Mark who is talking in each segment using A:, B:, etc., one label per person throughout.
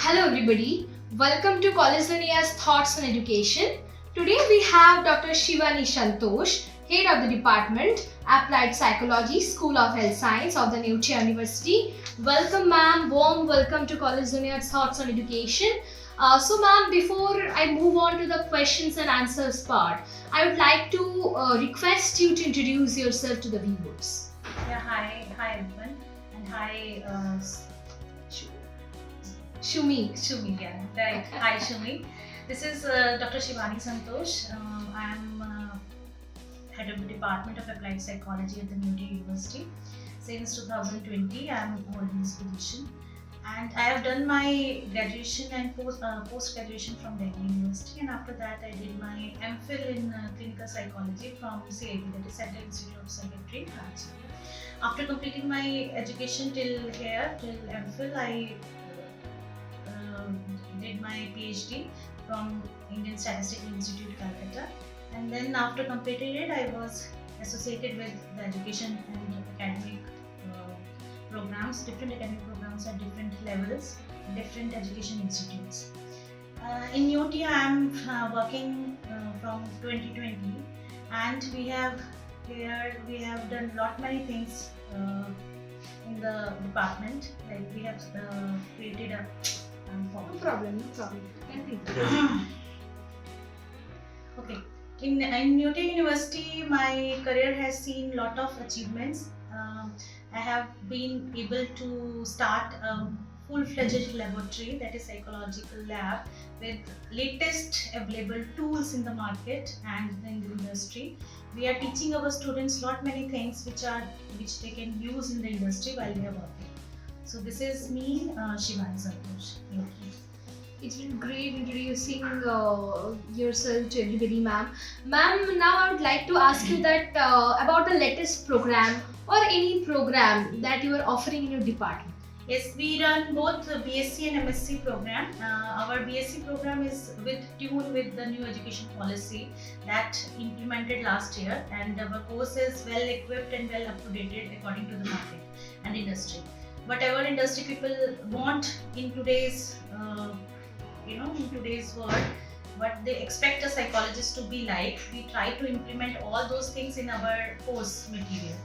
A: Hello everybody, welcome to College Dunia's Thoughts on Education. Today we have Dr. Shivani Santosh, Head of the Department, Applied Psychology, School of Health Science of the Newchia University. Welcome ma'am, warm welcome to College Dunia's Thoughts on Education. So ma'am, before I move on to the questions and answers part, I would like to request you to introduce yourself to the viewers.
B: Yeah, hi everyone, and hi Shumi, yeah, right. Hi Shumi. This is Dr. Shivani Santosh. I am head of the Department of Applied Psychology at the Newchia University. Since 2020, I am holding this position, and I have done my graduation and post graduation from Delhi University, and after that I did my MPhil in clinical psychology from CIP, that is Central Institute of Psychiatry, Ranchi. After completing my education till MPhil, I did my PhD from Indian Statistical Institute, Calcutta, and then after completing it, I was associated with the education and academic programs, different academic programs at different levels, different education institutes. In Newchia, I am working from 2020, and we have done many things in the department. Like we have created a
A: No problem.
B: Okay. In Newchia University, my career has seen lot of achievements. I have been able to start a full-fledged laboratory, that is psychological lab, with latest available tools in the market and in the industry. We are teaching our students many things which they can use in the industry while they are working. So this is me, Shivani Santosh. Thank you.
A: It's been great introducing yourself to everybody, ma'am. Ma'am, now I would like to ask you that about the latest program or any program that you are offering in your department.
B: Yes, we run both the BSc and MSc program. Our BSc program is tuned with the new education policy that implemented last year, and our course is well equipped and well up to date according to the market and industry. Whatever industry people want in today's in today's world, what they expect a psychologist to be like, we try to implement all those things in our course material,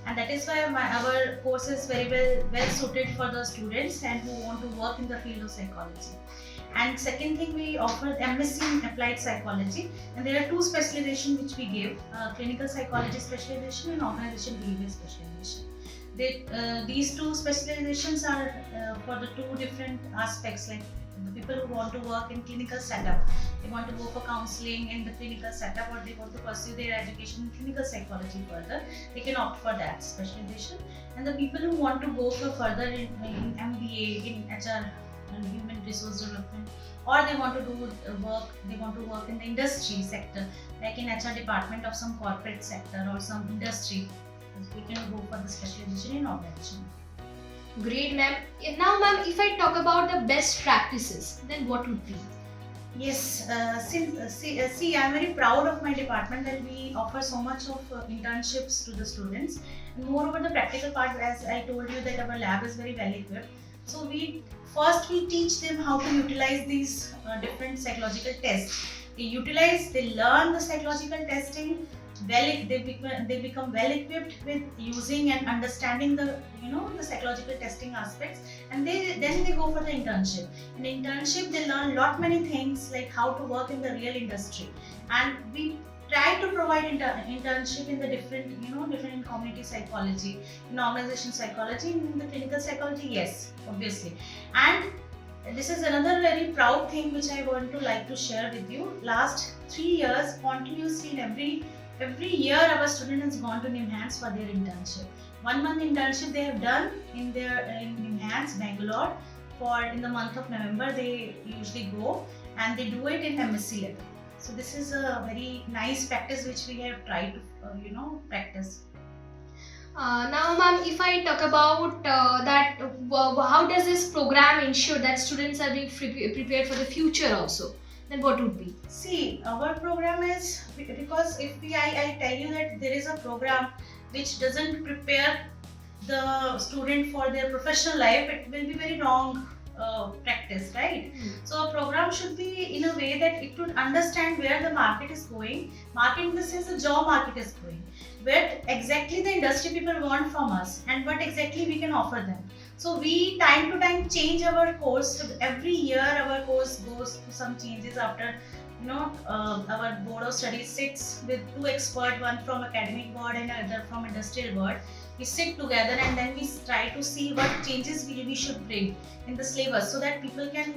B: and that is why our course is very well suited for the students and who want to work in the field of psychology. And second thing, we offer MSc in Applied Psychology, and there are two specializations which we give: clinical psychology specialization and organization behavior specialization. These two specializations are for the two different aspects. Like the people who want to work in clinical setup, they want to go for counseling in the clinical setup, or they want to pursue their education in clinical psychology further, they can opt for that specialization. And the people who want to go for further in MBA, in HR and human resource development, or they want to work in the industry sector, like in HR department of some corporate sector or some industry, we can go for the specialization in organization.
A: Great, ma'am. Now, ma'am, if I talk about the best practices, then what would be?
B: Yes, see, I'm very proud of my department that we offer so much of internships to the students. And moreover, the practical part, as I told you, that our lab is very well equipped. So we teach them how to utilize these different psychological tests. They learn the psychological testing. They become well equipped with using and understanding the psychological testing aspects, and then they go for the internship. In internship, they learn many things, like how to work in the real industry, and we try to provide internship in the different in community psychology, in organization psychology, in the clinical psychology, yes, obviously. And this is another very proud thing which I want to share with you. Last 3 years continuously, in every year our student has gone to NIMHANS for their internship. 1 month internship they have done in NIMHANS, Bangalore. In the month of November they usually go, and they do it in MSc level. So this is a very nice practice which we have tried to practice.
A: Now, ma'am, if I talk about how does this program ensure that students are being prepared for the future also? Then what would be?
B: See, our program is, because if I tell you that there is a program which doesn't prepare the student for their professional life, it will be very wrong practice. practice, right? So a program should be in a way that it would understand where the market is going. Market in the sense the job market is going. Where exactly the industry people want from us and what exactly we can offer them. So we time to time change our course. So every year our course goes through some changes after our board of studies sits with two experts, one from academic board and another from industrial board. We sit together and then we try to see what changes we should bring in the syllabus so that people can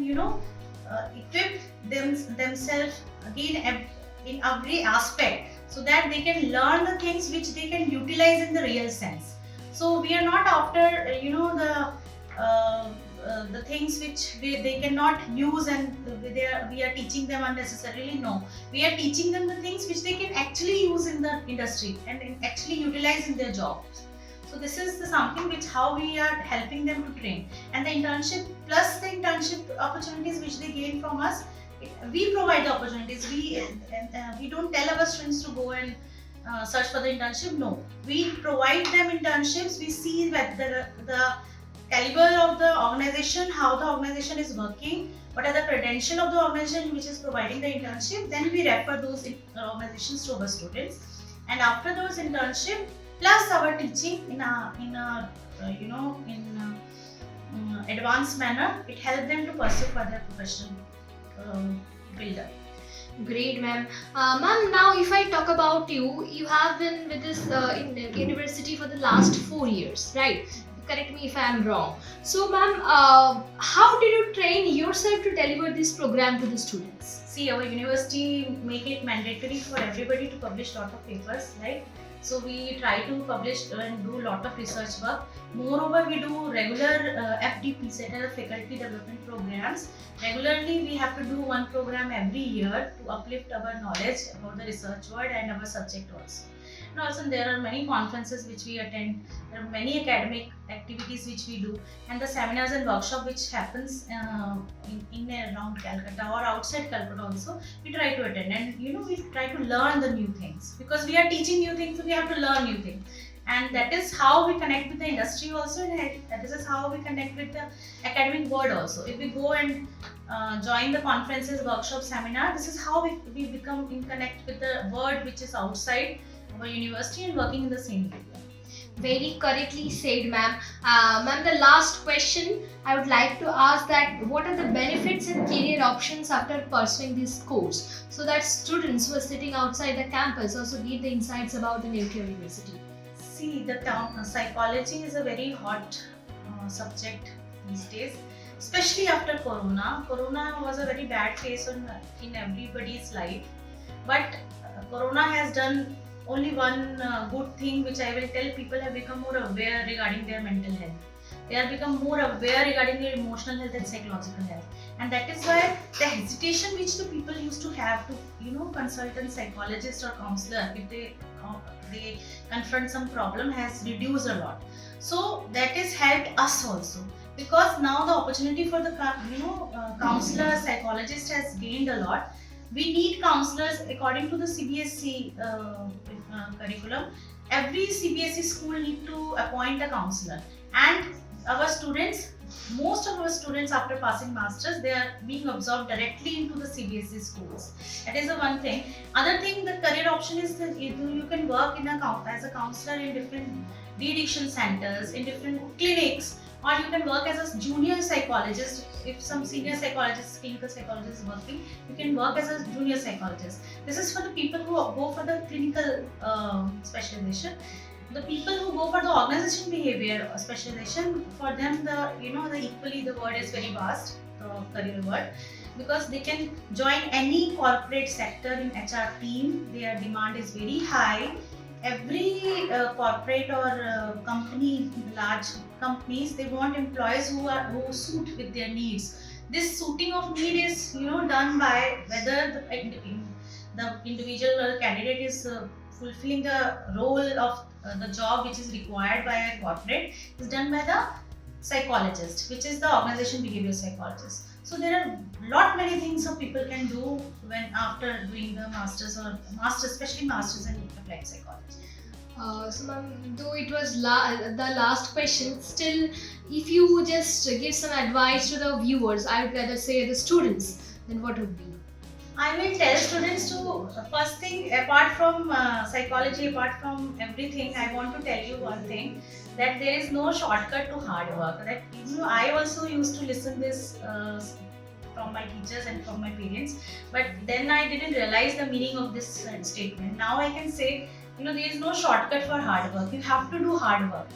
B: equip themselves again in every aspect so that they can learn the things which they can utilize in the real sense. So we are not after the things which they cannot use and we are teaching them unnecessarily. No, we are teaching them the things which they can actually use in the industry and actually utilize in their jobs. So this is something which how we are helping them to train, and the internship plus the internship opportunities which they gain from us, we provide the opportunities. We don't tell our students to go and search for the internship. No, we provide them internships. We see that the caliber of the organization, how the organization is working, what are the credentials of the organization which is providing the internship. Then we refer those organizations to our students, and after those internship plus our teaching in advanced manner, it helps them to pursue further professional builder.
A: Great, ma'am. Ma'am, now if I talk about you, you have been with this in the university for the last 4 years, right? Correct me if I am wrong. So, ma'am, how did you train yourself to deliver this program to the students?
B: See, our university make it mandatory for everybody to publish lot of papers, right? So we try to publish and do lot of research work. Moreover, we do regular FDP, set as faculty development programs. Regularly, we have to do one program every year to uplift our knowledge about the research world and our subject also. And also there are many conferences which we attend. There are many academic activities which we do, and the seminars and workshop which happens in and around Calcutta or outside Calcutta also, we try to attend, and we try to learn the new things because we are teaching new things, so we have to learn new things. And that is how we connect with the industry also, and that is how we connect with the academic world also. If we go and join the conferences, workshop, seminar, this is how we become in connect with the world which is outside our university and working in the same area.
A: Very correctly said, ma'am. Ma'am, the last question I would like to ask that what are the benefits and career options after pursuing this course, so that students who are sitting outside the campus also get the insights about the Nuclear University?
B: See, the term psychology is a very hot subject these days, especially after Corona. Corona was a very bad phase in everybody's life, but Corona has done only one good thing, which I will tell: people have become more aware regarding their mental health. They have become more aware regarding their emotional health and psychological health, and that is why the hesitation which the people used to have to consult a psychologist or counselor if they confront some problem has reduced a lot. So that has helped us also, because now the opportunity for the counselor, psychologist has gained a lot. We need counselors according to the CBSE curriculum. Every CBSE school need to appoint a counselor, and our students, most of our students after passing masters, they are being absorbed directly into the CBSE schools. That is the one thing. Other thing, the career option is that you can work as a counselor in different de-addiction centers, in different clinics, or you can work as a junior psychologist. If some senior psychologist, clinical psychologist is working, you can work as a junior psychologist. This is for the people who go for the clinical specialization. The people who go for the organization behavior specialization, for them the equally the word is very vast, the career word, because they can join any corporate sector in HR team. Their demand is very high. Every corporate or company, large companies, they want employees who suit with their needs. This suiting of need is done by whether the individual or candidate is fulfilling the role of the job which is required by a corporate, is done by the psychologist, which is the organization behavior psychologist. So there are many things that people can do when after doing the masters, especially masters in applied psychology.
A: So, ma'am, though it was the last question, still, if you just give some advice to the viewers, I would rather say the students, then what would be?
B: I will tell students to first thing, apart from psychology, apart from everything, I want to tell you one thing, that there is no shortcut to hard work. That I also used to listen this from my teachers and from my parents, but then I didn't realize the meaning of this statement. Now I can say, there is no shortcut for hard work. You have to do hard work.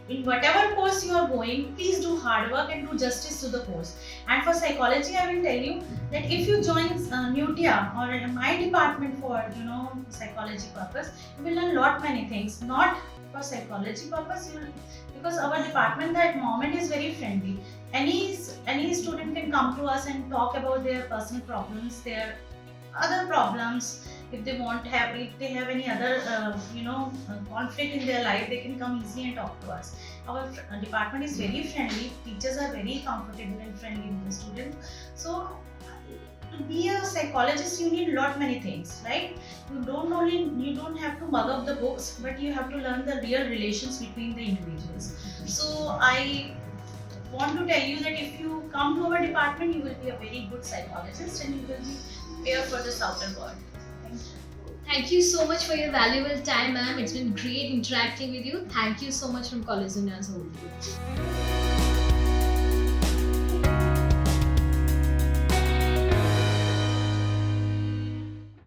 B: In whatever course you are going, please do hard work and do justice to the course. And for psychology, I will tell you that if you join NUTIA or my department for psychology purpose, you will learn lot many things. Not for psychology purpose, because our department at the moment is very friendly. Any student can come to us and talk about their personal problems, their other problems. If they have any other conflict in their life, they can come easily and talk to us. Our department is very friendly. Teachers are very comfortable and friendly with the students. So to be a psychologist, you need lot many things, right? You don't have to mug up the books, but you have to learn the real relations between the individuals. So I want to tell you that if you come to our department, you will be a very good psychologist and you will be prepared for this outer world. Thank you.
A: Thank you so much for your valuable time, ma'am. It's been great interacting with you. Thank you so much from College Unia's whole team.